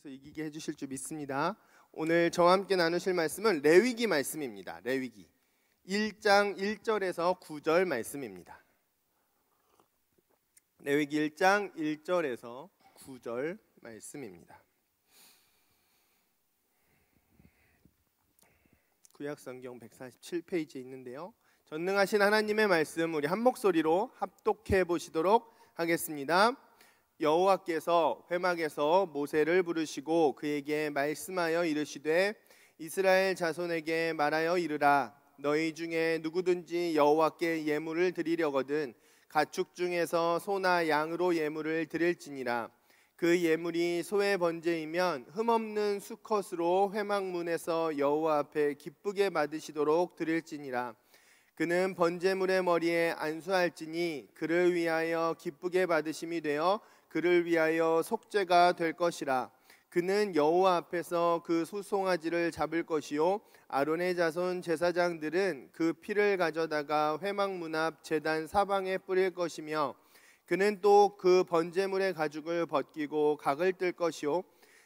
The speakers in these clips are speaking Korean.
하나님께서 이기게 해주실 줄 믿습니다. 오늘 저와 함께 나누실 말씀은 레위기 말씀입니다. 레위기 1장 1절에서 9절 말씀입니다. 레위기 1장 1절에서 9절 말씀입니다. 구약성경 147페이지에 있는데요, 전능하신 하나님의 말씀 우리 한 목소리로 합독해 보시도록 하겠습니다. 여호와께서 회막에서 모세를 부르시고 그에게 말씀하여 이르시되 이스라엘 자손에게 말하여 이르라. 너희 중에 누구든지 여호와께 예물을 드리려거든 가축 중에서 소나 양으로 예물을 드릴지니라. 그 예물이 소의 번제이면 흠없는 수컷으로 회막문에서 여호와 앞에 기쁘게 받으시도록 드릴지니라. 그는 번제물의 머리에 안수할지니 그를 위하여 기쁘게 받으심이 되어 그를 위하여 속죄가 될 것이라. 그는 여호와 앞에서 그 소송아지를 잡을 것이요 아론의 자손 제사장들은 그 피를 가져다가 회막문 앞 제단 사방에 뿌릴 것이며 그는 또 그 번제물의 가죽을 벗기고 각을 뜰 것이요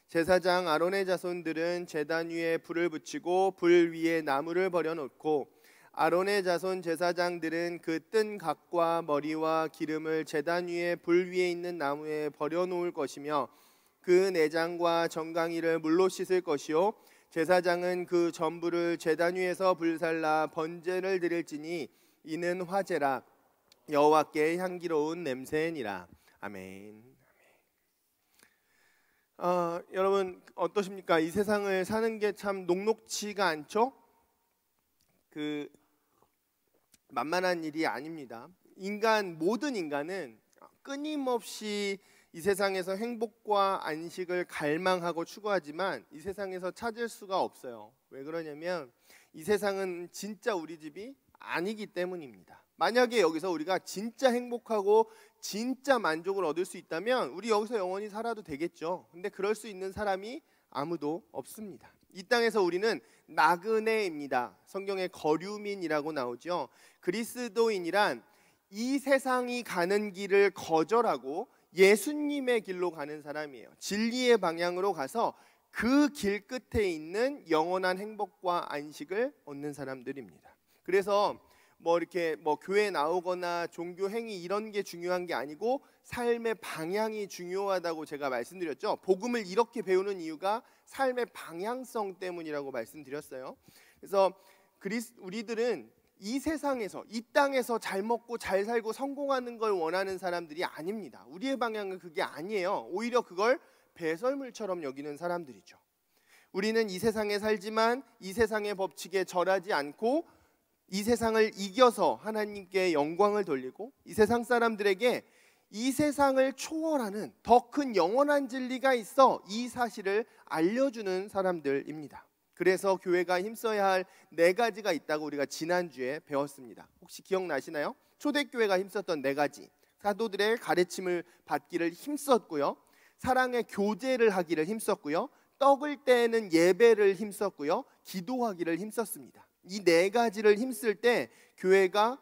제사장 아론의 자손들은 제단 위에 불을 붙이고 불 위에 나무를 버려놓고 아론의 자손 제사장들은 그 뜬 각과 머리와 기름을 제단 위에 불 위에 있는 나무에 버려놓을 것이며 그 내장과 정강이를 물로 씻을 것이요 제사장은 그 전부를 제단 위에서 불살라 번제를 드릴지니 이는 화제라. 여호와께 향기로운 냄새니라. 아멘. 여러분 어떠십니까? 이 세상을 사는 게 참 녹록지가 않죠? 만만한 일이 아닙니다. 모든 인간은 끊임없이 이 세상에서 행복과 안식을 갈망하고 추구하지만 이 세상에서 찾을 수가 없어요. 왜 그러냐면 이 세상은 진짜 우리 집이 아니기 때문입니다. 만약에 여기서 우리가 진짜 행복하고 진짜 만족을 얻을 수 있다면 우리 여기서 영원히 살아도 되겠죠. 근데 그럴 수 있는 사람이 아무도 없습니다. 이 땅에서 우리는 나그네입니다. 성경에 거류민이라고 나오죠. 그리스도인이란 이 세상이 가는 길을 거절하고 예수님의 길로 가는 사람이에요. 진리의 방향으로 가서 그 길 끝에 있는 영원한 행복과 안식을 얻는 사람들입니다. 그래서 이렇게 교회 나오거나 종교 행위 이런 게 중요한 게 아니고 삶의 방향이 중요하다고 제가 말씀드렸죠. 복음을 이렇게 배우는 이유가 삶의 방향성 때문이라고 말씀드렸어요. 그래서 우리들은 이 세상에서 이 땅에서 잘 먹고 잘 살고 성공하는 걸 원하는 사람들이 아닙니다. 우리의 방향은 그게 아니에요. 오히려 그걸 배설물처럼 여기는 사람들이죠. 우리는 이 세상에 살지만 이 세상의 법칙에 절하지 않고 이 세상을 이겨서 하나님께 영광을 돌리고 이 세상 사람들에게 이 세상을 초월하는 더 큰 영원한 진리가 있어 이 사실을 알려주는 사람들입니다. 그래서 교회가 힘써야 할 4가지가 있다고 우리가 지난주에 배웠습니다. 혹시 기억나시나요? 초대교회가 힘썼던 4가지. 사도들의 가르침을 받기를 힘썼고요, 사랑의 교제를 하기를 힘썼고요, 떡을 떼는 예배를 힘썼고요, 기도하기를 힘썼습니다. 이 4가지를 힘쓸 때 교회가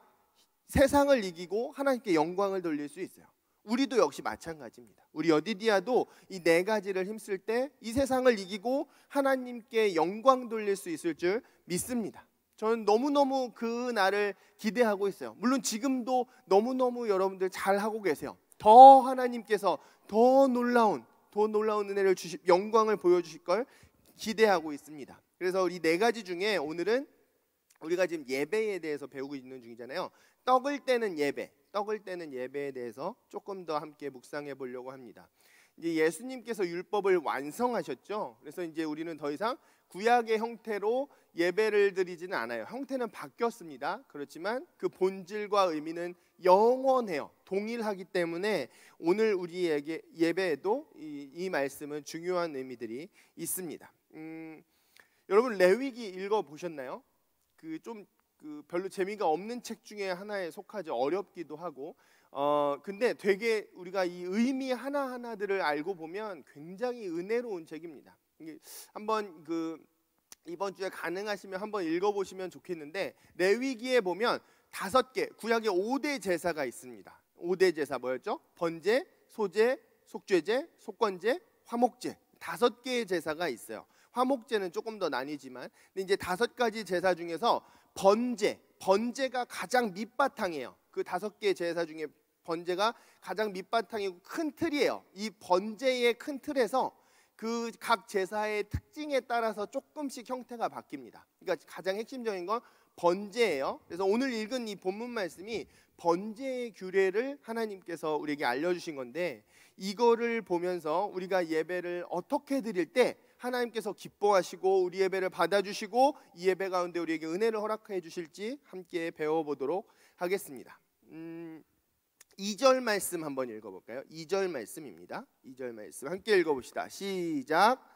세상을 이기고 하나님께 영광을 돌릴 수 있어요. 우리도 역시 마찬가지입니다. 우리 여디디아도 이 4가지를 힘쓸 때 이 세상을 이기고 하나님께 영광 돌릴 수 있을 줄 믿습니다. 저는 너무너무 그 날을 기대하고 있어요. 물론 지금도 너무너무 여러분들 잘하고 계세요. 더 하나님께서 더 놀라운 은혜를 영광을 보여주실 걸 기대하고 있습니다. 그래서 이 4가지 중에 오늘은 우리가 지금 예배에 대해서 배우고 있는 중이잖아요. 떡을 떼는 예배에 대해서 조금 더 함께 묵상해 보려고 합니다. 이제 예수님께서 율법을 완성하셨죠. 그래서 이제 우리는 더 이상 구약의 형태로 예배를 드리지는 않아요. 형태는 바뀌었습니다. 그렇지만 그 본질과 의미는 영원해요. 동일하기 때문에 오늘 우리에게 예배에도 이 말씀은 중요한 의미들이 있습니다. 여러분 레위기 읽어 보셨나요? 별로 재미가 없는 책 중에 하나에 속하죠. 어렵기도 하고 근데 되게 우리가 이 의미 하나하나들을 알고 보면 굉장히 은혜로운 책입니다. 한번 이번 주에 가능하시면 한번 읽어보시면 좋겠는데 레위기에 보면 5개 구약의 5대 제사가 있습니다. 5대 제사 뭐였죠? 번제, 소제, 속죄제, 속건제, 화목제 5개의 제사가 있어요. 화목제는 조금 더 나뉘지만, 근데 이제 5가지 제사 중에서 번제가 가장 밑바탕이에요. 그 5개의 제사 중에 번제가 가장 밑바탕이고 큰 틀이에요. 이 번제의 큰 틀에서 그 각 제사의 특징에 따라서 조금씩 형태가 바뀝니다. 그러니까 가장 핵심적인 건 번제예요. 그래서 오늘 읽은 이 본문 말씀이 번제의 규례를 하나님께서 우리에게 알려주신 건데, 이거를 보면서 우리가 예배를 어떻게 드릴 때 하나님께서 기뻐하시고 우리 예배를 받아주시고 이 예배 가운데 우리에게 은혜를 허락해 주실지 함께 배워보도록 하겠습니다. 2절 말씀 한번 읽어볼까요? 2절 말씀입니다. 2절 말씀 함께 읽어봅시다. 시작.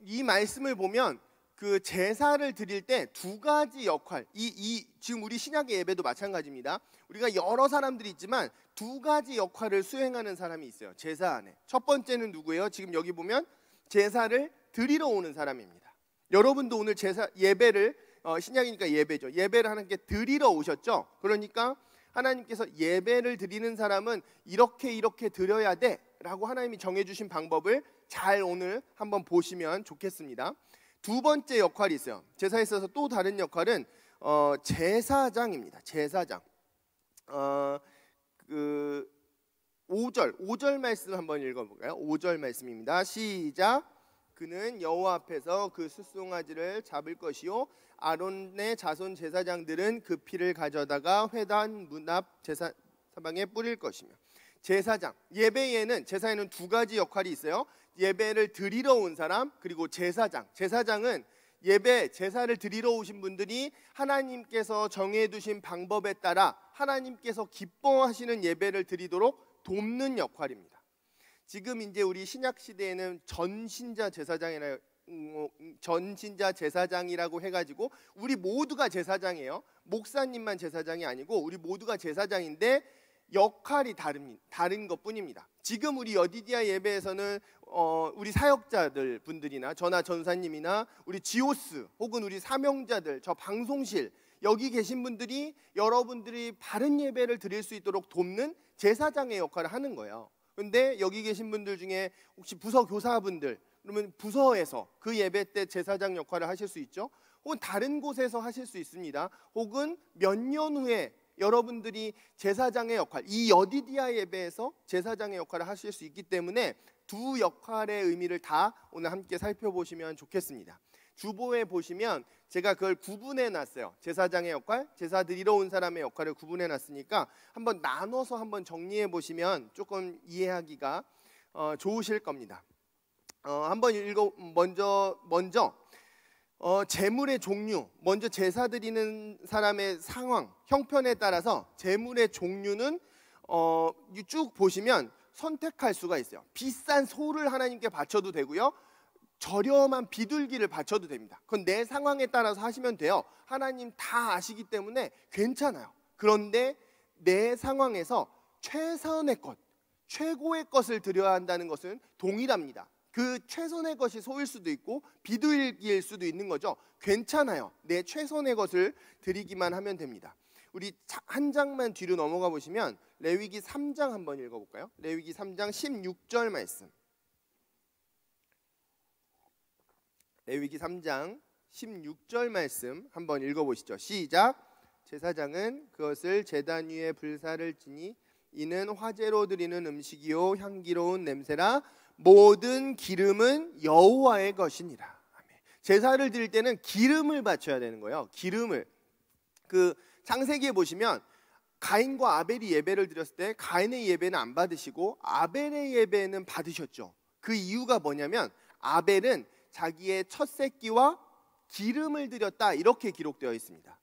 이 말씀을 보면 그 제사를 드릴 때 2가지 역할, 지금 우리 신약의 예배도 마찬가지입니다. 우리가 여러 사람들이 있지만 2가지 역할을 수행하는 사람이 있어요. 제사 안에. 첫 번째는 누구예요? 지금 여기 보면 제사를 드리러 오는 사람입니다. 여러분도 오늘 제사 예배를 신약이니까 예배죠. 예배를 하나님께 드리러 오셨죠. 그러니까 하나님께서 예배를 드리는 사람은 이렇게 드려야 돼 라고 하나님이 정해주신 방법을 잘 오늘 한번 보시면 좋겠습니다. 2번째 역할이 있어요. 제사에 있어서 또 다른 역할은 제사장입니다. 제사장. 5절 말씀 한번 읽어볼까요? 5절 말씀입니다. 시작. 그는 여호와 앞에서 그 숫송아지를 잡을 것이요 아론의 자손 제사장들은 그 피를 가져다가 회단 문 앞 제사 사방에 뿌릴 것이며. 제사장, 예배에는 제사에는 2가지 역할이 있어요. 예배를 드리러 온 사람, 그리고 제사장. 제사장은 제사를 드리러 오신 분들이 하나님께서 정해두신 방법에 따라 하나님께서 기뻐하시는 예배를 드리도록 돕는 역할입니다. 지금 이제 우리 신약 시대에는 전신자 제사장이라고 해가지고 우리 모두가 제사장이에요. 목사님만 제사장이 아니고 우리 모두가 제사장인데 역할이 다른 것뿐입니다. 지금 우리 여디디아 예배에서는 우리 사역자들 분들이나 저나 전사님이나 우리 지오스 혹은 우리 사명자들, 저 방송실 여기 계신 분들이 여러분들이 바른 예배를 드릴 수 있도록 돕는 제사장의 역할을 하는 거예요. 그런데 여기 계신 분들 중에 혹시 부서 교사분들, 그러면 부서에서 그 예배 때 제사장 역할을 하실 수 있죠. 혹은 다른 곳에서 하실 수 있습니다. 혹은 몇 년 후에 여러분들이 제사장의 역할, 이 여디디아 예배에서 제사장의 역할을 하실 수 있기 때문에 2 역할의 의미를 다 오늘 함께 살펴보시면 좋겠습니다. 주보에 보시면 제가 그걸 구분해 놨어요. 제사장의 역할, 제사 드리러 온 사람의 역할을 구분해 놨으니까 한번 나눠서 한번 정리해 보시면 조금 이해하기가 좋으실 겁니다. 한번 먼저 제물의 종류, 먼저 제사 드리는 사람의 상황, 형편에 따라서 제물의 종류는 쭉 보시면 선택할 수가 있어요. 비싼 소를 하나님께 바쳐도 되고요, 저렴한 비둘기를 바쳐도 됩니다. 그건 내 상황에 따라서 하시면 돼요. 하나님 다 아시기 때문에 괜찮아요. 그런데 내 상황에서 최선의 것, 최고의 것을 드려야 한다는 것은 동일합니다. 그 최선의 것이 소일 수도 있고 비둘기일 수도 있는 거죠. 괜찮아요. 내 최선의 것을 드리기만 하면 됩니다. 우리 한 장만 뒤로 넘어가 보시면 레위기 3장 한번 읽어볼까요? 레위기 3장 16절 말씀. 레위기 3장 16절 말씀 한번 읽어보시죠. 시작. 제사장은 그것을 제단 위에 불사를 지니 이는 화제로 드리는 음식이요 향기로운 냄새라 모든 기름은 여호와의 것이니라. 아멘. 제사를 드릴 때는 기름을 바쳐야 되는 거예요. 기름을. 그 창세기에 보시면 가인과 아벨이 예배를 드렸을 때 가인의 예배는 안 받으시고 아벨의 예배는 받으셨죠. 그 이유가 뭐냐면 아벨은 자기의 첫 새끼와 기름을 드렸다 이렇게 기록되어 있습니다.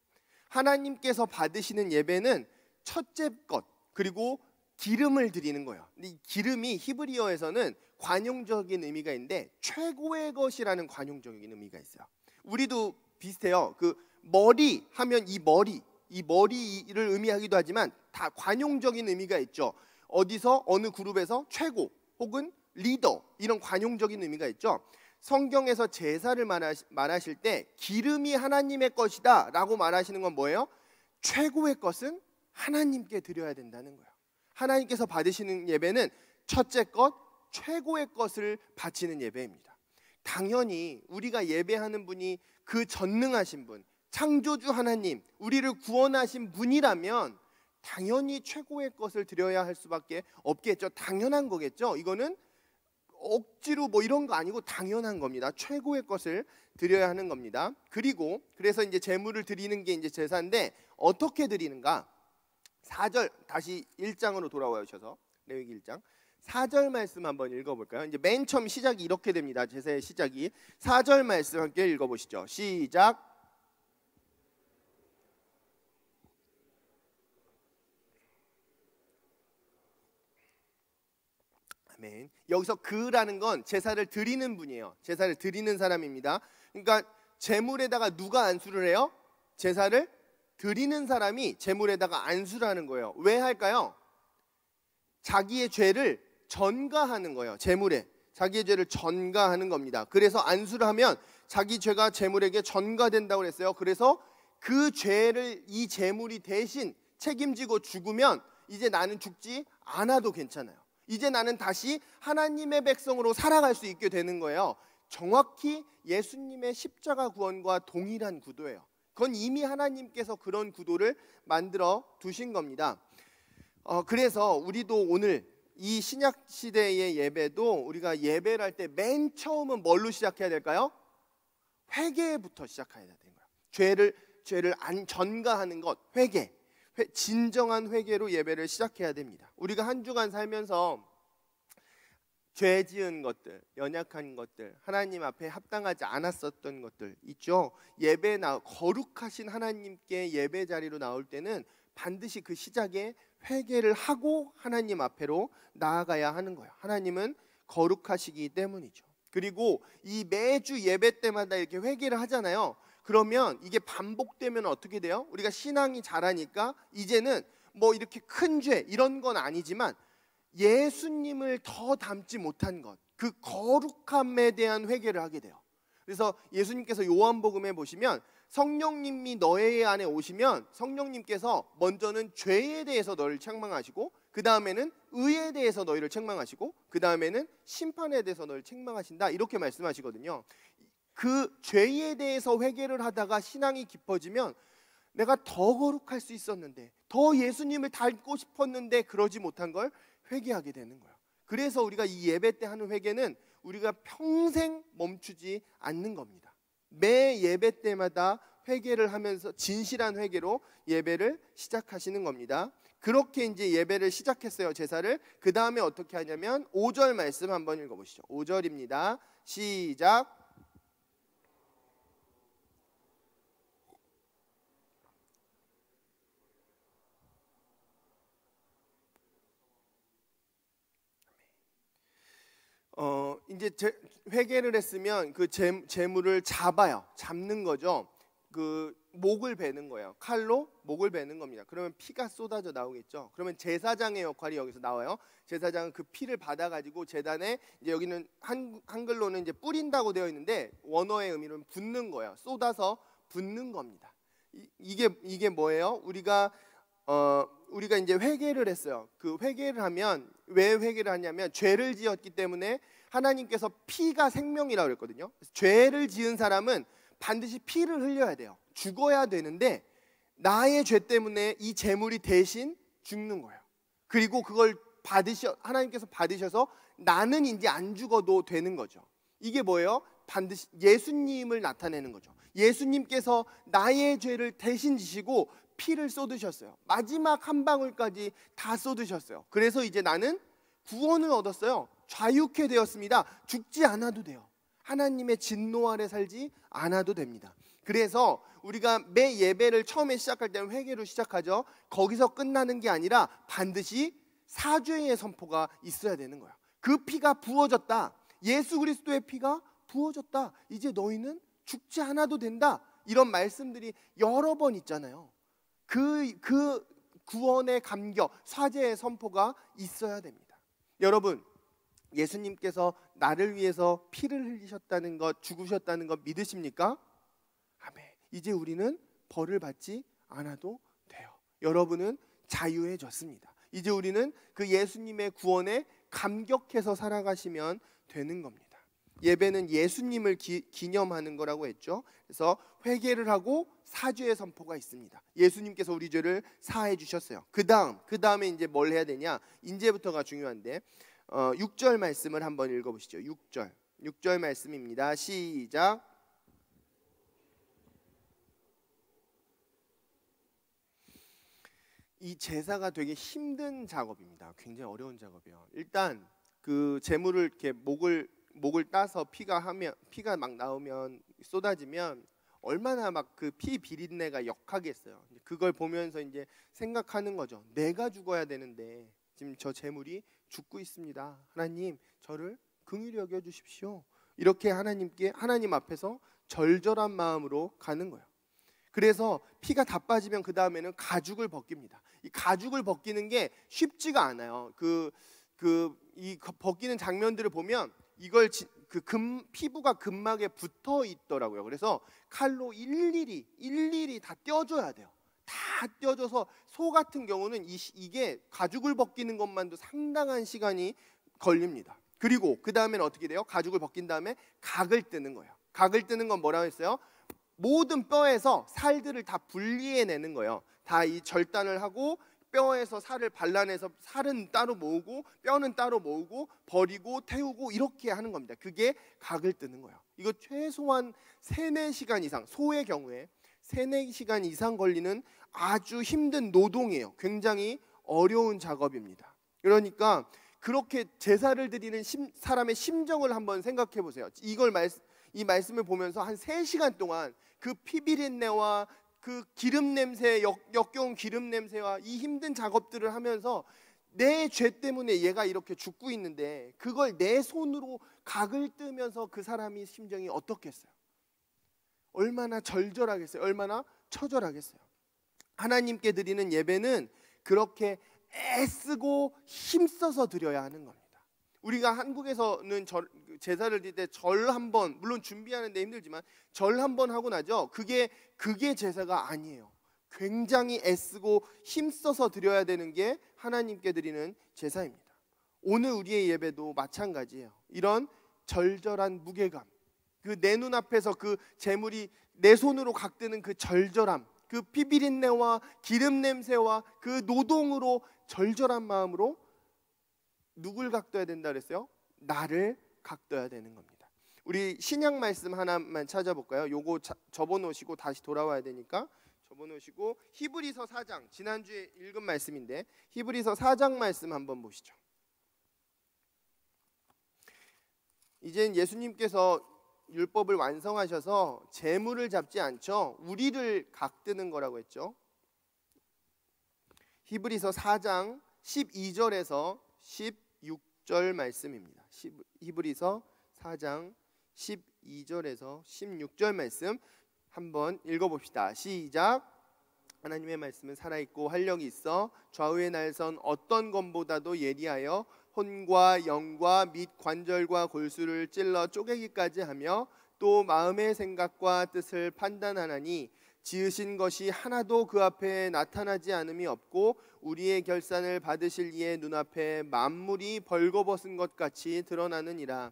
하나님께서 받으시는 예배는 첫째 것 그리고 기름을 드리는 거예요. 근데 이 기름이 히브리어에서는 관용적인 의미가 있는데 최고의 것이라는 관용적인 의미가 있어요. 우리도 비슷해요. 그 머리 하면 이 머리를 의미하기도 하지만 다 관용적인 의미가 있죠. 어디서 어느 그룹에서 최고 혹은 리더 이런 관용적인 의미가 있죠. 성경에서 제사를 말하실 때 기름이 하나님의 것이다 라고 말하시는 건 뭐예요? 최고의 것은 하나님께 드려야 된다는 거예요. 하나님께서 받으시는 예배는 첫째 것, 최고의 것을 바치는 예배입니다. 당연히 우리가 예배하는 분이 그 전능하신 분, 창조주 하나님, 우리를 구원하신 분이라면 당연히 최고의 것을 드려야 할 수밖에 없겠죠. 당연한 거겠죠. 이거는 억지로 뭐 이런 거 아니고 당연한 겁니다. 최고의 것을 드려야 하는 겁니다. 그리고 그래서 이제 제물을 드리는 게 이제 제사인데 어떻게 드리는가? 4절 다시 1장으로 돌아와 주셔서 레위기 1장 4절 말씀 한번 읽어볼까요? 이제 맨 처음 시작이 이렇게 됩니다. 제사의 시작이 4절 말씀 함께 읽어보시죠. 시작. 아멘. 여기서 그라는 건 제사를 드리는 분이에요. 제사를 드리는 사람입니다. 그러니까 제물에다가 누가 안수를 해요? 제사를 드리는 사람이 제물에다가 안수를 하는 거예요. 왜 할까요? 자기의 죄를 전가하는 거예요. 제물에 자기의 죄를 전가하는 겁니다. 그래서 안수를 하면 자기 죄가 제물에게 전가된다고 그랬어요. 그래서 그 죄를 이 제물이 대신 책임지고 죽으면 이제 나는 죽지 않아도 괜찮아요. 이제 나는 다시 하나님의 백성으로 살아갈 수 있게 되는 거예요. 정확히 예수님의 십자가 구원과 동일한 구도예요. 그건 이미 하나님께서 그런 구도를 만들어 두신 겁니다. 그래서 우리도 오늘 이 신약 시대의 예배도 우리가 예배를 할 때 맨 처음은 뭘로 시작해야 될까요? 회개부터 시작해야 되는 거예요. 죄를 전가하는 것, 회개. 진정한 회개로 예배를 시작해야 됩니다. 우리가 한 주간 살면서 죄 지은 것들, 연약한 것들, 하나님 앞에 합당하지 않았었던 것들 있죠. 거룩하신 하나님께 예배 자리로 나올 때는 반드시 그 시작에 회개를 하고 하나님 앞에로 나아가야 하는 거예요. 하나님은 거룩하시기 때문이죠. 그리고 이 매주 예배 때마다 이렇게 회개를 하잖아요. 그러면 이게 반복되면 어떻게 돼요? 우리가 신앙이 자라니까 이제는 뭐 이렇게 큰 죄 이런 건 아니지만 예수님을 더 닮지 못한 것, 그 거룩함에 대한 회개를 하게 돼요. 그래서 예수님께서 요한복음에 보시면 성령님이 너의 안에 오시면 성령님께서 먼저는 죄에 대해서 너를 책망하시고 그 다음에는 의에 대해서 너희를 책망하시고 그 다음에는 심판에 대해서 너를 책망하신다 이렇게 말씀하시거든요. 그 죄에 대해서 회개를 하다가 신앙이 깊어지면 내가 더 거룩할 수 있었는데 더 예수님을 닮고 싶었는데 그러지 못한 걸 회개하게 되는 거예요. 그래서 우리가 이 예배 때 하는 회개는 우리가 평생 멈추지 않는 겁니다. 매 예배 때마다 회개를 하면서 진실한 회개로 예배를 시작하시는 겁니다. 그렇게 이제 예배를 시작했어요. 제사를. 그 다음에 어떻게 하냐면 5절 말씀 한번 읽어보시죠. 5절입니다. 시작. 이제 회개를 했으면 그 재물을 잡는 거죠. 그 목을 베는 거예요. 칼로 목을 베는 겁니다. 그러면 피가 쏟아져 나오겠죠. 그러면 제사장의 역할이 여기서 나와요. 제사장은 그 피를 받아가지고 제단에 이제 여기는 한글로는 이제 뿌린다고 되어 있는데 원어의 의미로는 붓는 거예요. 쏟아서 붓는 겁니다. 이게 뭐예요? 우리가 이제 회개를 했어요. 그 회개를 하면 왜 회개를 하냐면 죄를 지었기 때문에 하나님께서 피가 생명이라고 그랬거든요. 죄를 지은 사람은 반드시 피를 흘려야 돼요. 죽어야 되는데 나의 죄 때문에 이 제물이 대신 죽는 거예요. 그리고 그걸 하나님께서 받으셔서 나는 이제 안 죽어도 되는 거죠. 이게 뭐예요? 반드시 예수님을 나타내는 거죠. 예수님께서 나의 죄를 대신 지시고 피를 쏟으셨어요. 마지막 한 방울까지 다 쏟으셨어요. 그래서 이제 나는 구원을 얻었어요. 자유케 되었습니다. 죽지 않아도 돼요. 하나님의 진노 아래 살지 않아도 됩니다. 그래서 우리가 매 예배를 처음에 시작할 때는 회개로 시작하죠. 거기서 끝나는 게 아니라 반드시 사죄의 선포가 있어야 되는 거예요. 그 피가 부어졌다. 예수 그리스도의 피가 부어졌다. 이제 너희는 죽지 않아도 된다. 이런 말씀들이 여러 번 있잖아요. 그 구원의 감격, 사죄의 선포가 있어야 됩니다. 여러분, 예수님께서 나를 위해서 피를 흘리셨다는 것, 죽으셨다는 것 믿으십니까? 아멘. 이제 우리는 벌을 받지 않아도 돼요. 여러분은 자유해졌습니다. 이제 우리는 그 예수님의 구원에 감격해서 살아가시면 되는 겁니다. 예배는 예수님을 기념하는 거라고 했죠. 그래서 회개를 하고 사죄의 선포가 있습니다. 예수님께서 우리 죄를 사해 주셨어요. 그 다음에 이제 뭘 해야 되냐? 이제부터가 중요한데 6절 말씀을 한번 읽어보시죠. 6절 말씀입니다. 시작. 이 제사가 되게 힘든 작업입니다. 굉장히 어려운 작업이에요. 일단 그 제물을 이렇게 목을 따서 피가 막 나오면 쏟아지면 얼마나 막 그 피 비린내가 역하겠어요. 그걸 보면서 이제 생각하는 거죠. 내가 죽어야 되는데 지금 저 제물이 죽고 있습니다. 하나님, 저를 긍휼히 여겨 주십시오. 이렇게 하나님 앞에서 절절한 마음으로 가는 거예요. 그래서 피가 다 빠지면 그 다음에는 가죽을 벗깁니다. 이 가죽을 벗기는 게 쉽지가 않아요. 이 벗기는 장면들을 보면 이걸 피부가 근막에 붙어 있더라고요. 그래서 칼로 일일이 다 떼어줘야 돼요. 다 떼어줘서 소 같은 경우는 이게 가죽을 벗기는 것만도 상당한 시간이 걸립니다. 그리고 그 다음에는 어떻게 돼요? 가죽을 벗긴 다음에 각을 뜨는 거예요. 각을 뜨는 건 뭐라고 했어요? 모든 뼈에서 살들을 다 분리해내는 거예요. 다 이 절단을 하고 뼈에서 살을 발라내서 살은 따로 모으고 뼈는 따로 모으고 버리고 태우고 이렇게 하는 겁니다. 그게 각을 뜨는 거예요. 이거 최소한 3-4시간 이상, 소의 경우에 3-4시간 이상 걸리는 아주 힘든 노동이에요. 굉장히 어려운 작업입니다. 그러니까 그렇게 제사를 드리는 사람의 심정을 한번 생각해 보세요. 이 말씀을 보면서 한 3시간 동안 그 피비린내와 그 기름 냄새, 역겨운 기름 냄새와 이 힘든 작업들을 하면서 내 죄 때문에 얘가 이렇게 죽고 있는데 그걸 내 손으로 각을 뜨면서 그 사람이 심정이 어떻겠어요? 얼마나 절절하겠어요? 얼마나 처절하겠어요? 하나님께 드리는 예배는 그렇게 애쓰고 힘써서 드려야 하는 겁니다. 우리가 한국에서는 제사를 드릴 때 절 한 번, 물론 준비하는 데 힘들지만 절 한 번 하고 나죠. 그게 제사가 아니에요. 굉장히 애쓰고 힘써서 드려야 되는 게 하나님께 드리는 제사입니다. 오늘 우리의 예배도 마찬가지예요. 이런 절절한 무게감, 그 내 눈앞에서 그 제물이 내 손으로 각드는 그 절절함, 그 피비린내와 기름 냄새와 그 노동으로 절절한 마음으로 누굴 각둬야 된다 그랬어요? 나를 각둬야 되는 겁니다. 우리 신약 말씀 하나만 찾아볼까요? 요거 접어놓으시고 다시 돌아와야 되니까 접어놓으시고 히브리서 4장, 지난주에 읽은 말씀인데 히브리서 4장 말씀 한번 보시죠. 이젠 예수님께서 율법을 완성하셔서 제물을 잡지 않죠. 우리를 각드는 거라고 했죠. 히브리서 4장 12절에서 16절 말씀입니다. 히브리서 4장 12절에서 16절 말씀 한번 읽어봅시다. 시작. 하나님의 말씀은 살아있고 활력이 있어 좌우의 날선 어떤 검보다도 예리하여 혼과 영과 및 관절과 골수를 찔러 쪼개기까지 하며 또 마음의 생각과 뜻을 판단하나니 지으신 것이 하나도 그 앞에 나타나지 않음이 없고 우리의 결산을 받으실 이의 눈앞에 만물이 벌거벗은 것 같이 드러나느니라.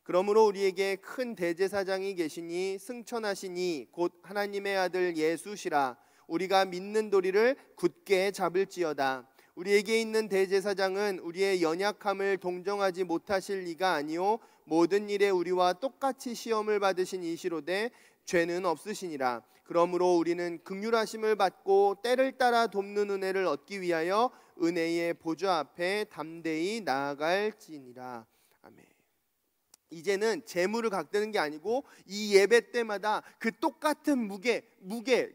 그러므로 우리에게 큰 대제사장이 계시니 승천하시니 곧 하나님의 아들 예수시라. 우리가 믿는 도리를 굳게 잡을지어다. 우리에게 있는 대제사장은 우리의 연약함을 동정하지 못하실 리가 아니요 모든 일에 우리와 똑같이 시험을 받으신 이시로되 죄는 없으시니라. 그러므로 우리는 긍휼하심을 받고 때를 따라 돕는 은혜를 얻기 위하여 은혜의 보좌 앞에 담대히 나아갈지니라. 아멘. 이제는 제물을 각드는 게 아니고 이 예배 때마다 그 똑같은 무게,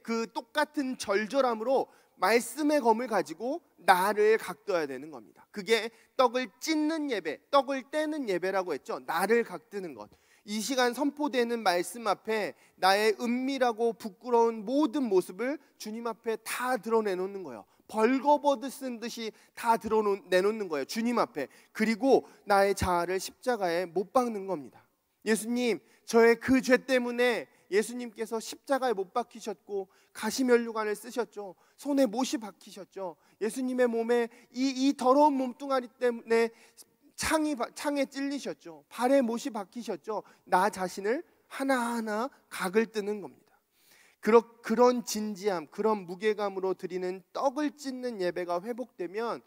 그 똑같은 절절함으로 말씀의 검을 가지고 나를 각도해야 되는 겁니다. 그게 떡을 찢는 예배, 떡을 떼는 예배라고 했죠. 나를 각드는 것. 이 시간 선포되는 말씀 앞에 나의 은밀하고 부끄러운 모든 모습을 주님 앞에 다 드러내놓는 거예요. 벌거벗어 쓴 듯이 다 드러내놓는 거예요, 주님 앞에. 그리고 나의 자아를 십자가에 못 박는 겁니다. 예수님, 저의 그 죄 때문에 예수님께서 십자가에 못 박히셨고 가시면류관을 쓰셨죠. 손에 못이 박히셨죠. 예수님의 몸에 이 더러운 몸뚱아리 때문에 창에 찔리셨죠. 발에 못이 박히셨죠. 나 자신을 하나하나 각을 뜨는 겁니다. 그런 진지함, 그런 무게감으로 드리는 떡을 찢는 예배가 회복되면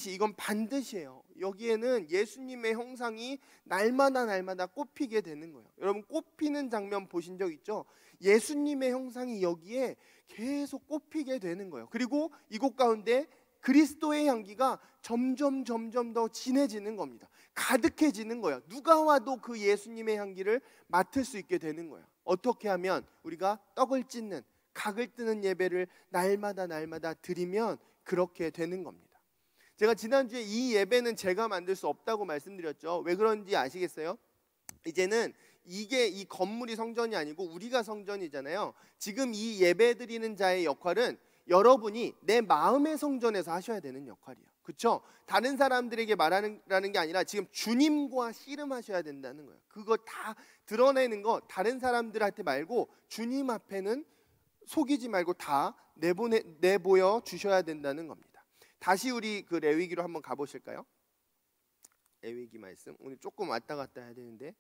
이건 반드시예요. 여기에는 예수님의 형상이 날마다 꽃피게 되는 거예요. 여러분, 꽃피는 장면 보신 적 있죠? 예수님의 형상이 여기에 계속 꽃피게 되는 거예요. 그리고 이곳 가운데 그리스도의 향기가 점점 더 진해지는 겁니다. 가득해지는 거예요. 누가 와도 그 예수님의 향기를 맡을 수 있게 되는 거예요. 어떻게 하면? 우리가 떡을 찢는, 각을 뜨는 예배를 날마다 드리면 그렇게 되는 겁니다. 제가 지난주에 이 예배는 제가 만들 수 없다고 말씀드렸죠. 왜 그런지 아시겠어요? 이제는 이 건물이 성전이 아니고 우리가 성전이잖아요. 지금 이 예배 드리는 자의 역할은 여러분이 내 마음의 성전에서 하셔야 되는 역할이에요. 그렇죠? 다른 사람들에게 말하는 게 아니라 지금 주님과 씨름하셔야 된다는 거예요. 그거 다 드러내는 거 다른 사람들한테 말고 주님 앞에는 속이지 말고 다 내보여 주셔야 된다는 겁니다. 다시 우리 그 레위기로 한번 가보실까요? 레위기 말씀 오늘 조금 왔다 갔다 해야 되는데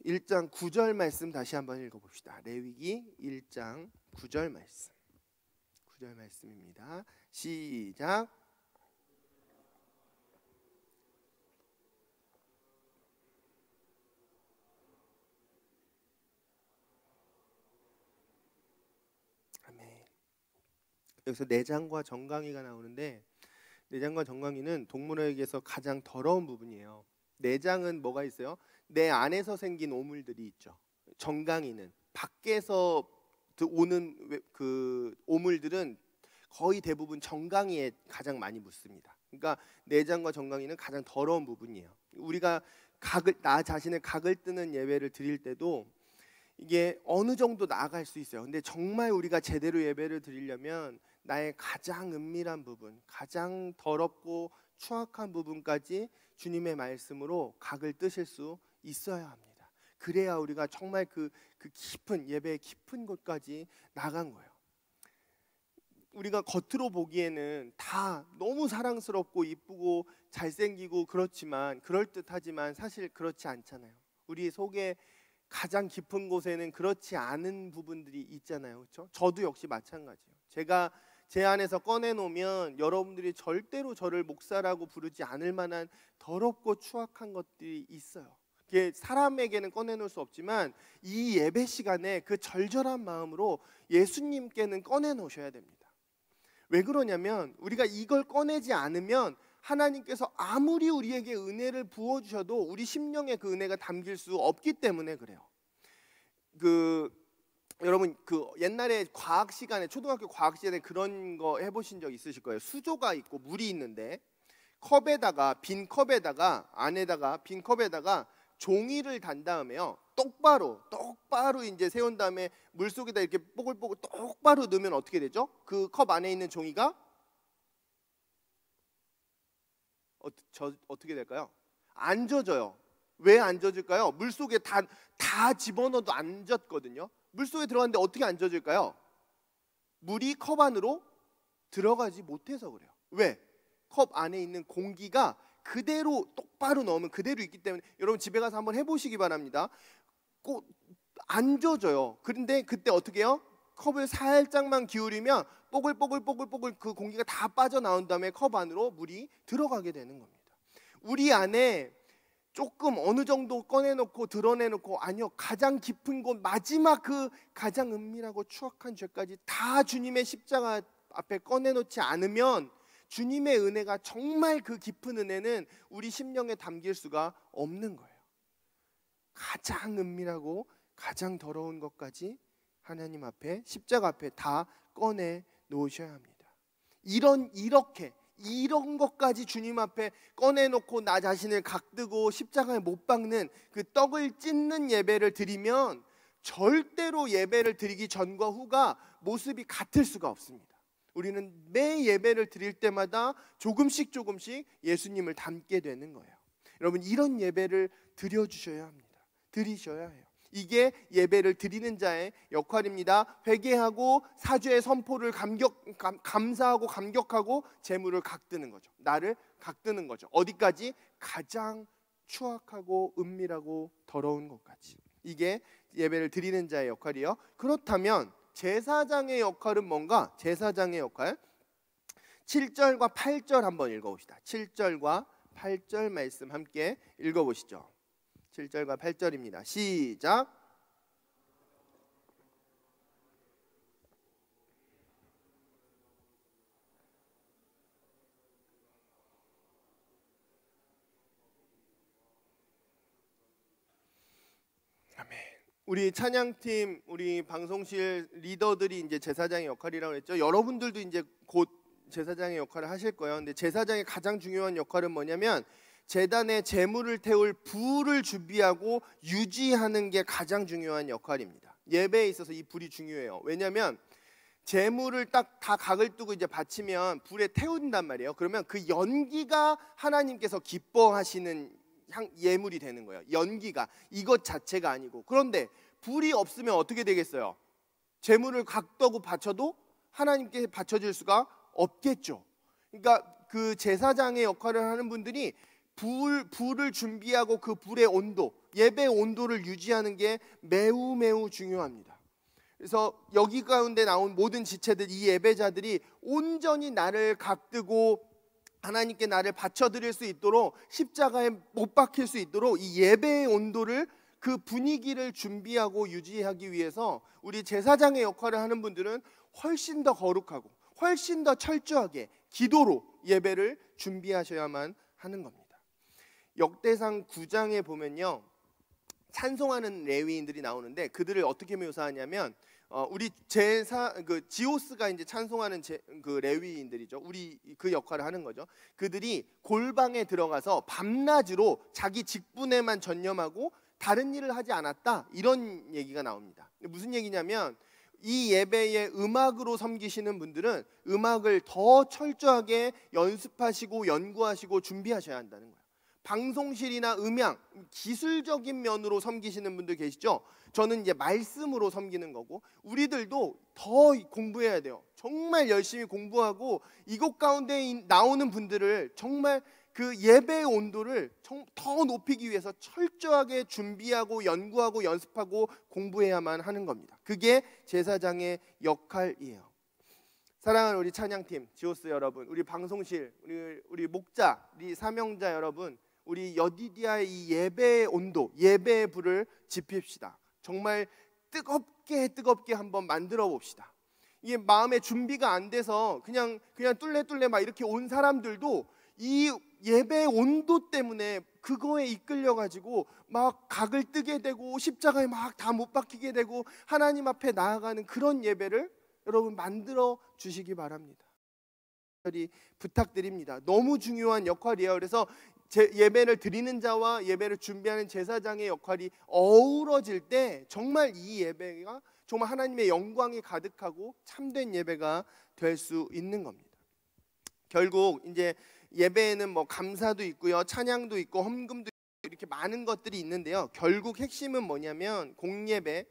1장 9절 말씀 다시 한번 읽어봅시다. 레위기 1장 9절 말씀. 9절 말씀입니다. 시작. 아멘. 여기서 내장과 정강이가 나오는데 내장과 정강이는 동물에게서 가장 더러운 부분이에요. 내장은 뭐가 있어요? 내 안에서 생긴 오물들이 있죠. 정강이는 밖에서 오는 그 오물들은 거의 대부분 정강이에 가장 많이 묻습니다. 그러니까 내장과 정강이는 가장 더러운 부분이에요. 우리가 나 자신을 각을 뜨는 예배를 드릴 때도 이게 어느 정도 나아갈 수 있어요. 근데 정말 우리가 제대로 예배를 드리려면 나의 가장 은밀한 부분, 가장 더럽고 추악한 부분까지 주님의 말씀으로 각을 뜨실 수 있어야 합니다. 그래야 우리가 정말 그 깊은 예배의 깊은 곳까지 나간 거예요. 우리가 겉으로 보기에는 다 너무 사랑스럽고 이쁘고 잘생기고 그렇지만 그럴듯하지만 사실 그렇지 않잖아요. 우리 속에 가장 깊은 곳에는 그렇지 않은 부분들이 있잖아요. 그렇죠? 저도 역시 마찬가지예요. 제가 제 안에서 꺼내놓으면 여러분들이 절대로 저를 목사라고 부르지 않을 만한 더럽고 추악한 것들이 있어요. 그게 사람에게는 꺼내놓을 수 없지만 이 예배 시간에 그 절절한 마음으로 예수님께는 꺼내놓으셔야 됩니다. 왜 그러냐면 우리가 이걸 꺼내지 않으면 하나님께서 아무리 우리에게 은혜를 부어주셔도 우리 심령에 그 은혜가 담길 수 없기 때문에 그래요. 여러분 옛날에 과학 시간에 초등학교 과학 시간에 그런 거 해보신 적 있으실 거예요. 수조가 있고 물이 있는데 빈 컵에다가 종이를 단 다음에요. 똑바로 이제 세운 다음에 물 속에다 이렇게 뽀글뽀글 똑바로 넣으면 어떻게 되죠? 그 컵 안에 있는 종이가 어떻게 될까요? 안 젖어요. 왜 안 젖을까요? 물 속에 다 집어넣어도 안 젖거든요. 물 속에 들어갔는데 어떻게 안 젖을까요? 물이 컵 안으로 들어가지 못해서 그래요. 왜? 컵 안에 있는 공기가 그대로 똑바로 넣으면 그대로 있기 때문에 여러분 집에 가서 한번 해보시기 바랍니다. 꼭 안 젖어요. 그런데 그때 어떻게 해요? 컵을 살짝만 기울이면 뽀글뽀글 그 공기가 다 빠져나온 다음에 컵 안으로 물이 들어가게 되는 겁니다. 우리 안에 조금 어느 정도 꺼내놓고 드러내놓고 아니요 가장 깊은 곳 마지막 그 가장 은밀하고 추악한 죄까지 다 주님의 십자가 앞에 꺼내놓지 않으면 주님의 은혜가 정말 그 깊은 은혜는 우리 심령에 담길 수가 없는 거예요. 가장 은밀하고 가장 더러운 것까지 하나님 앞에 십자가 앞에 다 꺼내 놓으셔야 합니다. 이렇게 이런 것까지 주님 앞에 꺼내놓고 나 자신을 각뜨고 십자가에 못 박는 그 떡을 찢는 예배를 드리면 절대로 예배를 드리기 전과 후가 모습이 같을 수가 없습니다. 우리는 매 예배를 드릴 때마다 조금씩 예수님을 닮게 되는 거예요. 여러분, 이런 예배를 드려주셔야 합니다. 드리셔야 해요. 이게 예배를 드리는 자의 역할입니다. 회개하고 사죄의 선포를 감사하고 감격하고 재물을 각드는 거죠. 나를 각드는 거죠. 어디까지? 가장 추악하고 은밀하고 더러운 것까지. 이게 예배를 드리는 자의 역할이요. 그렇다면 제사장의 역할은 뭔가? 제사장의 역할 7절과 8절 한번 읽어봅시다. 7절과 8절 말씀 함께 읽어보시죠. 7절과 8절입니다. 시작. 아멘. 우리 찬양팀, 우리 방송실 리더들이 이제 제사장의 역할이라고 했죠. 여러분들도 이제 곧 제사장의 역할을 하실 거예요. 근데 제사장의 가장 중요한 역할은 뭐냐면 제단에 제물을 태울 불을 준비하고 유지하는 게 가장 중요한 역할입니다. 예배에 있어서 이 불이 중요해요. 왜냐하면 제물을 딱 다 각을 두고 이제 바치면 불에 태운단 말이에요. 그러면 그 연기가 하나님께서 기뻐하시는 예물이 되는 거예요. 연기가, 이것 자체가 아니고. 그런데 불이 없으면 어떻게 되겠어요? 제물을 각도고 바쳐도 하나님께 바쳐질 수가 없겠죠. 그러니까 그 제사장의 역할을 하는 분들이 불을 준비하고 그 불의 온도, 예배 온도를 유지하는 게 매우 중요합니다. 그래서 여기 가운데 나온 모든 지체들, 이 예배자들이 온전히 나를 각뜨고 하나님께 나를 바쳐드릴 수 있도록, 십자가에 못 박힐 수 있도록 이 예배의 온도를, 그 분위기를 준비하고 유지하기 위해서 우리 제사장의 역할을 하는 분들은 훨씬 더 거룩하고 훨씬 더 철저하게 기도로 예배를 준비하셔야만 하는 겁니다. 역대상 9장에 보면요, 찬송하는 레위인들이 나오는데 그들을 어떻게 묘사하냐면 우리 지오스가 이제 찬송하는 그 레위인들이죠. 우리 그 역할을 하는 거죠. 그들이 골방에 들어가서 밤낮으로 자기 직분에만 전념하고 다른 일을 하지 않았다, 이런 얘기가 나옵니다. 무슨 얘기냐면 이 예배에 음악으로 섬기시는 분들은 음악을 더 철저하게 연습하시고 연구하시고 준비하셔야 한다는 거예요. 방송실이나 음향, 기술적인 면으로 섬기시는 분들 계시죠? 저는 이제 말씀으로 섬기는 거고, 우리들도 더 공부해야 돼요. 정말 열심히 공부하고 이곳 가운데 나오는 분들을 정말 그 예배의 온도를 더 높이기 위해서 철저하게 준비하고 연구하고 연습하고 공부해야만 하는 겁니다. 그게 제사장의 역할이에요. 사랑하는 우리 찬양팀, 지오스 여러분, 우리 방송실, 우리 목자, 우리 사명자 여러분, 우리 여디디아의 이 예배의 온도, 예배의 불을 지핍시다. 정말 뜨겁게 한번 만들어 봅시다. 이게 마음의 준비가 안 돼서 그냥 뚫레 막 이렇게 온 사람들도 이 예배의 온도 때문에 그거에 이끌려 가지고 막 각을 뜨게 되고 십자가에 막 다 못 박히게 되고 하나님 앞에 나아가는 그런 예배를 여러분 만들어 주시기 바랍니다. 부탁드립니다. 너무 중요한 역할이에요. 그래서 예배를 드리는 자와 예배를 준비하는 제사장의 역할이 어우러질 때 정말 이 예배가 정말 하나님의 영광이 가득하고 참된 예배가 될 수 있는 겁니다. 결국 이제 예배에는 뭐 감사도 있고요, 찬양도 있고 헌금도 있고 이렇게 많은 것들이 있는데요. 결국 핵심은 뭐냐면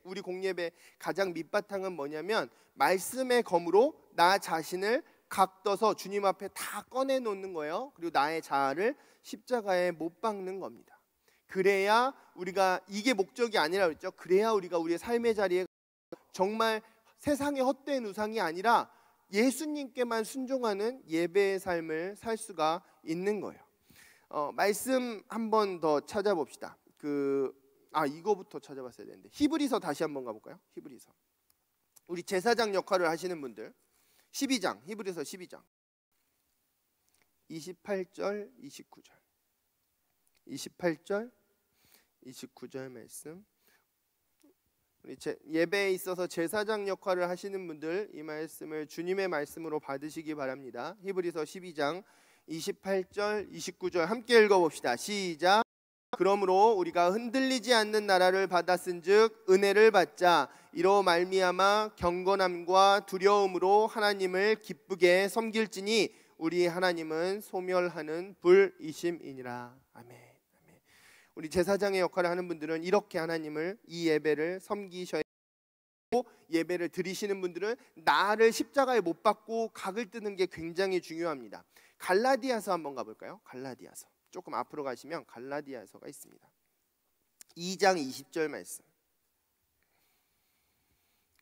우리 공예배 가장 밑바탕은 뭐냐면 말씀의 검으로 나 자신을 각떠서 주님 앞에 다 꺼내놓는 거예요. 그리고 나의 자아를 십자가에 못 박는 겁니다. 그래야 우리가, 이게 목적이 아니라 그랬죠. 그래야 우리가 우리의 삶의 자리에 정말 세상의 헛된 우상이 아니라 예수님께만 순종하는 예배의 삶을 살 수가 있는 거예요. 말씀 한 번 더 찾아봅시다. 이거부터 찾아봤어야 되는데 히브리서 다시 한번 가볼까요? 히브리서, 우리 제사장 역할을 하시는 분들 12장, 히브리서 12장 28절 29절 말씀 예배에 있어서 제사장 역할을 하시는 분들 이 말씀을 주님의 말씀으로 받으시기 바랍니다. 히브리서 12장 28절 29절 함께 읽어봅시다. 시작. 그러므로 우리가 흔들리지 않는 나라를 받았은즉 은혜를 받자. 이로 말미암아 경건함과 두려움으로 하나님을 기쁘게 섬길지니 우리 하나님은 소멸하는 불이심이니라. 아멘. 우리 제사장의 역할을 하는 분들은 이렇게 하나님을 이 예배를 섬기셔야 하고, 예배를 드리시는 분들은 나를 십자가에 못 박고 각을 뜨는 게 굉장히 중요합니다. 갈라디아서 한번 가볼까요? 갈라디아서 조금 앞으로 가시면 갈라디아서가 있습니다. 2장 20절 말씀.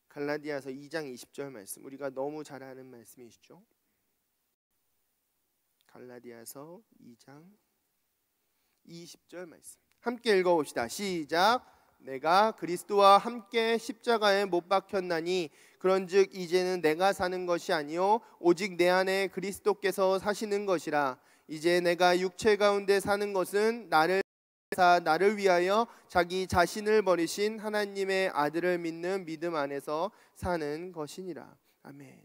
갈라디아서 2장 20절 말씀, 우리가 너무 잘 아는 말씀이시죠? 갈라디아서 2장 20절 말씀 함께 읽어봅시다. 시작. 내가 그리스도와 함께 십자가에 못 박혔나니 그런즉 이제는 내가 사는 것이 아니요 오직 내 안에 그리스도께서 사시는 것이라. 이제 내가 육체 가운데 사는 것은 나를 위하여 자기 자신을 버리신 하나님의 아들을 믿는 믿음 안에서 사는 것이니라. 아멘.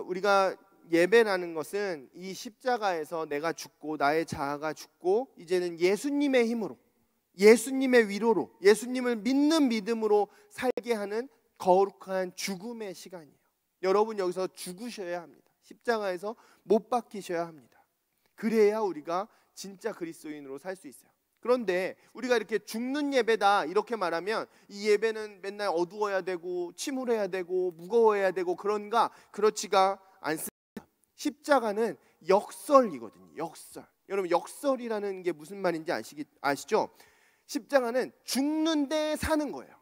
우리가 예배라는 것은 이 십자가에서 내가 죽고 나의 자아가 죽고 이제는 예수님의 힘으로, 예수님의 위로로, 예수님을 믿는 믿음으로 살게 하는 거룩한 죽음의 시간이에요. 여러분 여기서 죽으셔야 합니다. 십자가에서 못 박히셔야 합니다. 그래야 우리가 진짜 그리스도인으로 살 수 있어요. 그런데 우리가 이렇게 죽는 예배다 이렇게 말하면 이 예배는 맨날 어두워야 되고 침울해야 되고 무거워야 되고 그렇지가 않습니다. 십자가는 역설이거든요. 역설. 여러분 역설이라는 게 무슨 말인지 아시죠? 십자가는 죽는데 사는 거예요.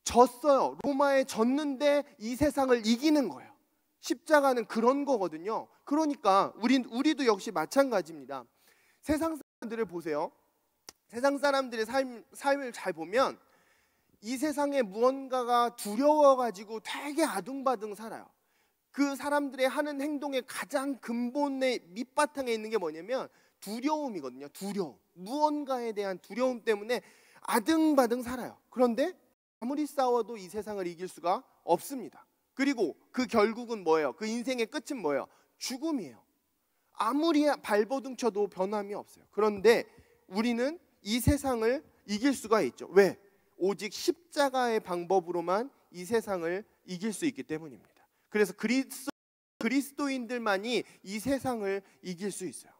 졌어요. 로마에 졌는데 이 세상을 이기는 거예요. 십자가는 그런 거거든요. 그러니까 우리도 역시 마찬가지입니다. 세상 사람들을 보세요. 세상 사람들의 삶을 잘 보면 이 세상에 무언가가 두려워가지고 되게 아둥바둥 살아요. 그 사람들의 하는 행동의 가장 근본의 밑바탕에 있는 게 뭐냐면 두려움이거든요. 두려움. 무언가에 대한 두려움 때문에 아등바등 살아요. 그런데 아무리 싸워도 이 세상을 이길 수가 없습니다. 그리고 그 결국은 뭐예요? 그 인생의 끝은 뭐예요? 죽음이에요. 아무리 발버둥 쳐도 변함이 없어요. 그런데 우리는 이 세상을 이길 수가 있죠. 왜? 오직 십자가의 방법으로만 이 세상을 이길 수 있기 때문입니다. 그래서 그리스도인들만이 이 세상을 이길 수 있어요.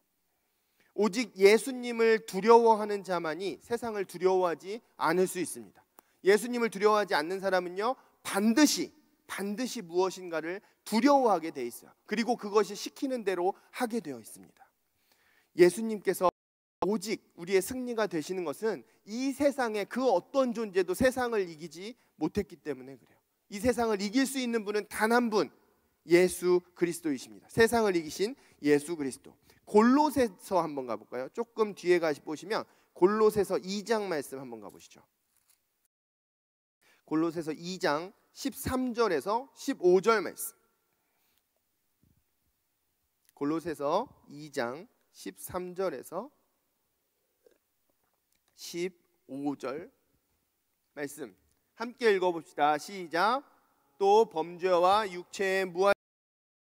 오직 예수님을 두려워하는 자만이 세상을 두려워하지 않을 수 있습니다. 예수님을 두려워하지 않는 사람은요 반드시 무엇인가를 두려워하게 돼 있어요. 그리고 그것이 시키는 대로 하게 되어 있습니다. 예수님께서 오직 우리의 승리가 되시는 것은 이 세상의 그 어떤 존재도 세상을 이기지 못했기 때문에 그래요. 이 세상을 이길 수 있는 분은 단 한 분, 예수 그리스도이십니다. 세상을 이기신 예수 그리스도. 골로새서 한번 가볼까요? 조금 뒤에 보시면 골로새서 2장 말씀 한번 가보시죠. 골로새서 2장 13절에서 15절 말씀. 골로새서 2장 13절에서 15절 말씀 함께 읽어봅시다. 시작. 또 범죄와 육체의 무한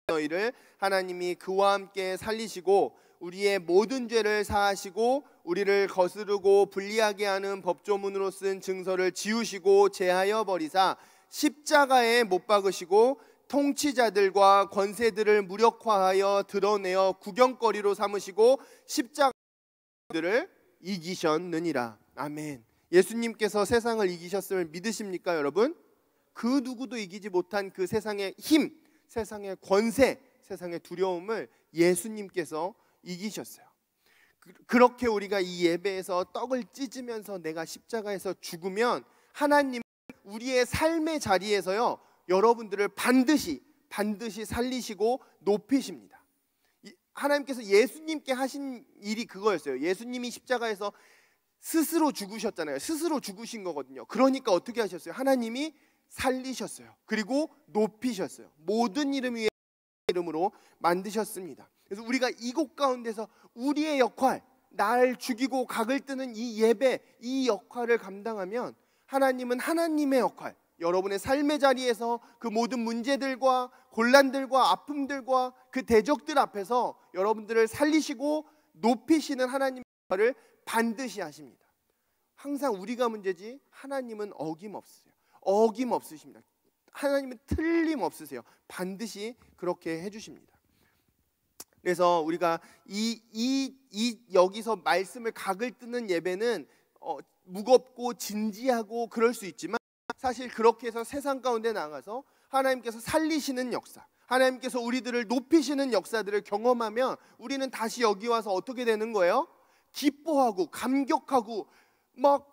너희를 하나님이 그와 함께 살리시고 우리의 모든 죄를 사하시고 우리를 거스르고 불리하게 하는 법조문으로 쓴 증서를 지우시고 제하여 버리사 십자가에 못 박으시고 통치자들과 권세들을 무력화하여 드러내어 구경거리로 삼으시고 십자가들을 이기셨느니라. 아멘. 예수님께서 세상을 이기셨음을 믿으십니까, 여러분? 그 누구도 이기지 못한 그 세상의 힘, 세상의 권세, 세상의 두려움을 예수님께서 이기셨어요. 그렇게 우리가 이 예배에서 떡을 찢으면서 내가 십자가에서 죽으면 하나님은 우리의 삶의 자리에서요 여러분들을 반드시 살리시고 높이십니다. 하나님께서 예수님께 하신 일이 그거였어요. 예수님이 십자가에서 스스로 죽으셨잖아요. 스스로 죽으신 거거든요. 그러니까 어떻게 하셨어요? 하나님이 살리셨어요. 그리고 높이셨어요. 모든 이름 위에 이름으로 만드셨습니다. 그래서 우리가 이곳 가운데서 우리의 역할, 날 죽이고 각을 뜨는 이 예배, 이 역할을 감당하면 하나님은 하나님의 역할, 여러분의 삶의 자리에서 그 모든 문제들과 곤란들과 아픔들과 그 대적들 앞에서 여러분들을 살리시고 높이시는 하나님의 역할을 반드시 하십니다. 항상 우리가 문제지 하나님은 어김없으세요. 어김없으십니다. 하나님은 틀림없으세요. 반드시 그렇게 해주십니다. 그래서 우리가 여기서 말씀을 각을 뜨는 예배는 무겁고 진지하고 그럴 수 있지만, 사실 그렇게 해서 세상 가운데 나가서 하나님께서 살리시는 역사, 하나님께서 우리들을 높이시는 역사들을 경험하면 우리는 다시 여기 와서 어떻게 되는 거예요? 기뻐하고 감격하고 막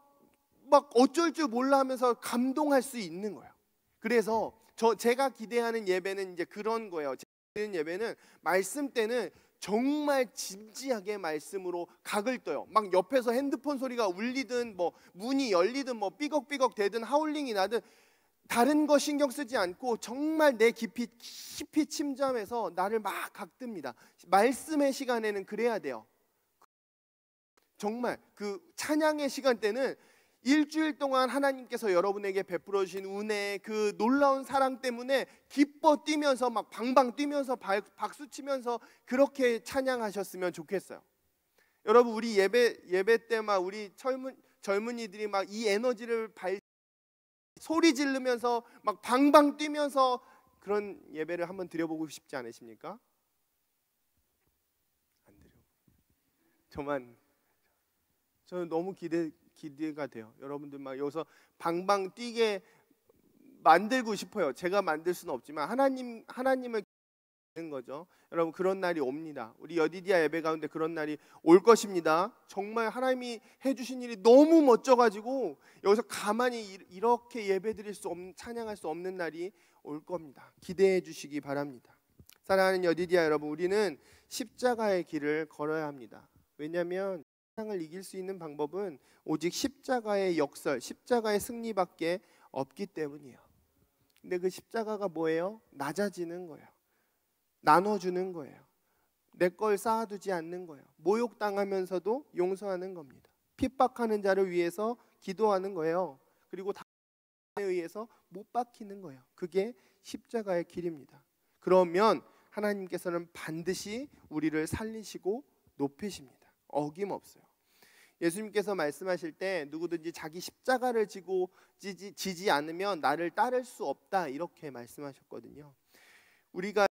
어쩔 줄 몰라 하면서 감동할 수 있는 거예요. 그래서 제가 기대하는 예배는 이제 그런 거예요. 제가 기대하는 예배는 말씀 때는 정말 진지하게 말씀으로 각을 떠요. 막 옆에서 핸드폰 소리가 울리든 뭐 문이 열리든 뭐 삐걱삐걱 대든 하울링이 나든 다른 거 신경 쓰지 않고 정말 내 깊이 침잠해서 나를 막 각듭니다. 말씀의 시간에는 그래야 돼요. 정말 그 찬양의 시간 때는 일주일 동안 하나님께서 여러분에게 베풀어 주신 은혜, 그 놀라운 사랑 때문에 기뻐 뛰면서 막 방방 뛰면서 박수 치면서 그렇게 찬양하셨으면 좋겠어요. 여러분, 우리 예배 때 막 우리 젊은이들이 막 이 에너지를 소리 지르면서 막 방방 뛰면서 그런 예배를 한번 드려보고 싶지 않으십니까? 안 드려. 저는 너무 기대가 돼요. 여러분들 막 여기서 방방 뛰게 만들고 싶어요. 제가 만들 수는 없지만 하나님을 기대하는 거죠. 여러분, 그런 날이 옵니다. 우리 여디디아 예배 가운데 그런 날이 올 것입니다. 정말 하나님이 해주신 일이 너무 멋져가지고 여기서 가만히 이렇게 예배드릴 수 없는, 찬양할 수 없는 날이 올 겁니다. 기대해 주시기 바랍니다. 사랑하는 여디디아 여러분, 우리는 십자가의 길을 걸어야 합니다. 왜냐하면 세상을 이길 수 있는 방법은 오직 십자가의 역설, 십자가의 승리밖에 없기 때문이에요. 근데 그 십자가가 뭐예요? 낮아지는 거예요. 나눠주는 거예요. 내 걸 쌓아두지 않는 거예요. 모욕당하면서도 용서하는 겁니다. 핍박하는 자를 위해서 기도하는 거예요. 그리고 다에 의해서 못 박히는 거예요. 그게 십자가의 길입니다. 그러면 하나님께서는 반드시 우리를 살리시고 높이십니다. 어김없어요. 예수님께서 말씀하실 때 누구든지 자기 십자가를 지고 지지 않으면 나를 따를 수 없다, 이렇게 말씀하셨거든요. 우리가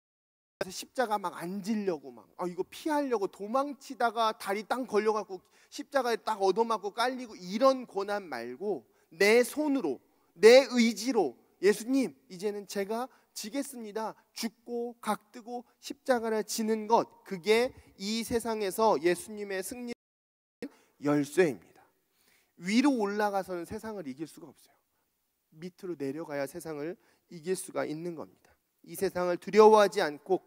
십자가 막 안 지려고 이거 피하려고 도망치다가 다리 땅 걸려갖고 십자가에 딱 얻어맞고 깔리고 이런 고난 말고 내 손으로, 내 의지로 예수님 이제는 제가 지겠습니다, 죽고 각뜨고 십자가를 지는 것, 그게 이 세상에서 예수님의 승리 열쇠입니다. 위로 올라가서는 세상을 이길 수가 없어요. 밑으로 내려가야 세상을 이길 수가 있는 겁니다. 이 세상을 두려워하지 않고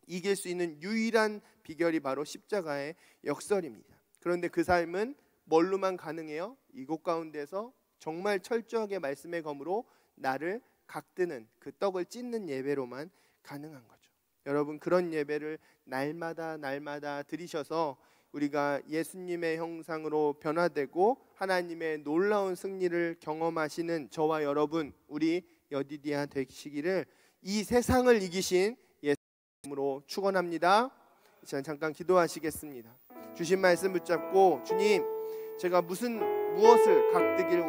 이길 수 있는 유일한 비결이 바로 십자가의 역설입니다. 그런데 그 삶은 뭘로만 가능해요? 이곳 가운데서 정말 철저하게 말씀의 검으로 나를 각드는 그 떡을 찢는 예배로만 가능한 거죠. 여러분, 그런 예배를 날마다 드리셔서 우리가 예수님의 형상으로 변화되고 하나님의 놀라운 승리를 경험하시는 저와 여러분, 우리 여디디아 되시기를 이 세상을 이기신 예수님으로 축원합니다. 자, 잠깐 기도하시겠습니다. 주신 말씀 붙잡고, 주님, 제가 무엇을 각드길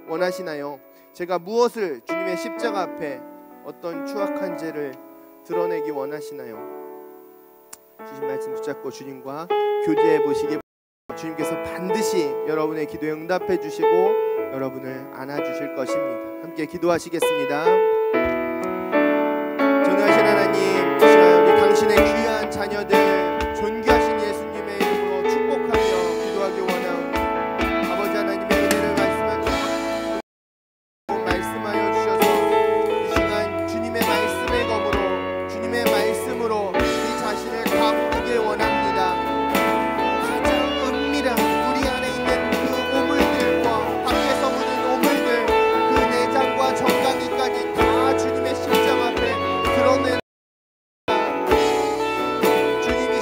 원하시나요? 제가 무엇을 주님의 십자가 앞에 어떤 추악한 죄를 드러내기 원하시나요? 주신 말씀 붙잡고 주님과 교제해 보시기 바랍니다. 주님께서 반드시 여러분의 기도에 응답해 주시고 여러분을 안아주실 것입니다. 함께 기도하시겠습니다. 전능하신 하나님, 이 시간 우리 당신의 귀한 자녀들 존귀하신 예수님의 이름으로 축복하며 기도하기 원하오니 아버지 하나님의 은혜를 말씀하여 주셔서 이 시간 주님의 말씀의 검으로, 주님의 말씀으로 우리 자신을 가꾸길 원합니다. 가장 은밀한 우리 안에 있는 그 오물들과 밖에서 묻은 오물들, 그 내장과 정강이까지 다 주님의 십자가 앞에 드러내는, 주님이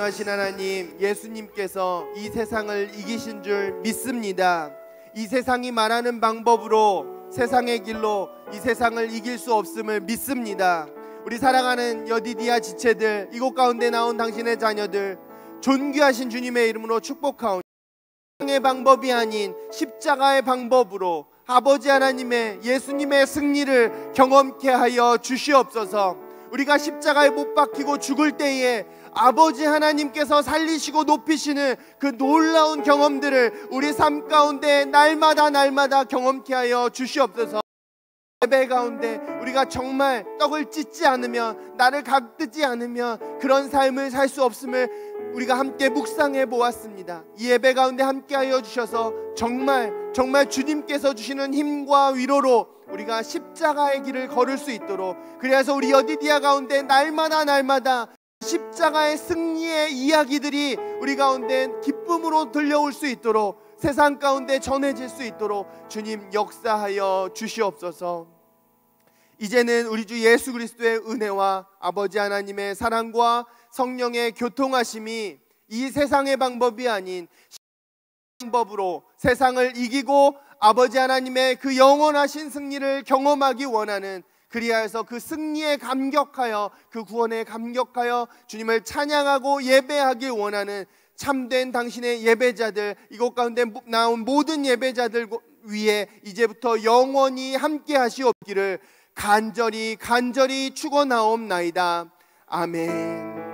전능하신 하나님, 예수님께서 이 세상을 이기신 줄 믿습니다. 이 세상이 말하는 방법으로, 세상의 길로 이 세상을 이길 수 없음을 믿습니다. 우리 사랑하는 여디디아 지체들, 이곳 가운데 나온 당신의 자녀들, 존귀하신 주님의 이름으로 축복하오니 세상의 방법이 아닌 십자가의 방법으로 아버지 하나님의, 예수님의 승리를 경험케 하여 주시옵소서. 우리가 십자가에 못 박히고 죽을 때에 아버지 하나님께서 살리시고 높이시는 그 놀라운 경험들을 우리 삶 가운데 날마다 경험케 하여 주시옵소서. 예배 가운데 우리가 정말 떡을 찢지 않으면, 나를 각뜯지 않으면 그런 삶을 살 수 없음을 우리가 함께 묵상해 보았습니다. 이 예배 가운데 함께하여 주셔서 정말 주님께서 주시는 힘과 위로로 우리가 십자가의 길을 걸을 수 있도록, 그래서 우리 여디디아 가운데 날마다 십자가의 승리의 이야기들이 우리 가운데 기쁨으로 들려올 수 있도록, 세상 가운데 전해질 수 있도록 주님 역사하여 주시옵소서. 이제는 우리 주 예수 그리스도의 은혜와 아버지 하나님의 사랑과 성령의 교통하심이 이 세상의 방법이 아닌 방법으로 세상을 이기고 아버지 하나님의 그 영원하신 승리를 경험하기 원하는, 그리하여서 그 승리에 감격하여, 그 구원에 감격하여 주님을 찬양하고 예배하길 원하는 참된 당신의 예배자들, 이곳 가운데 나온 모든 예배자들 위에 이제부터 영원히 함께 하시옵기를 간절히 축원하옵나이다. 아멘.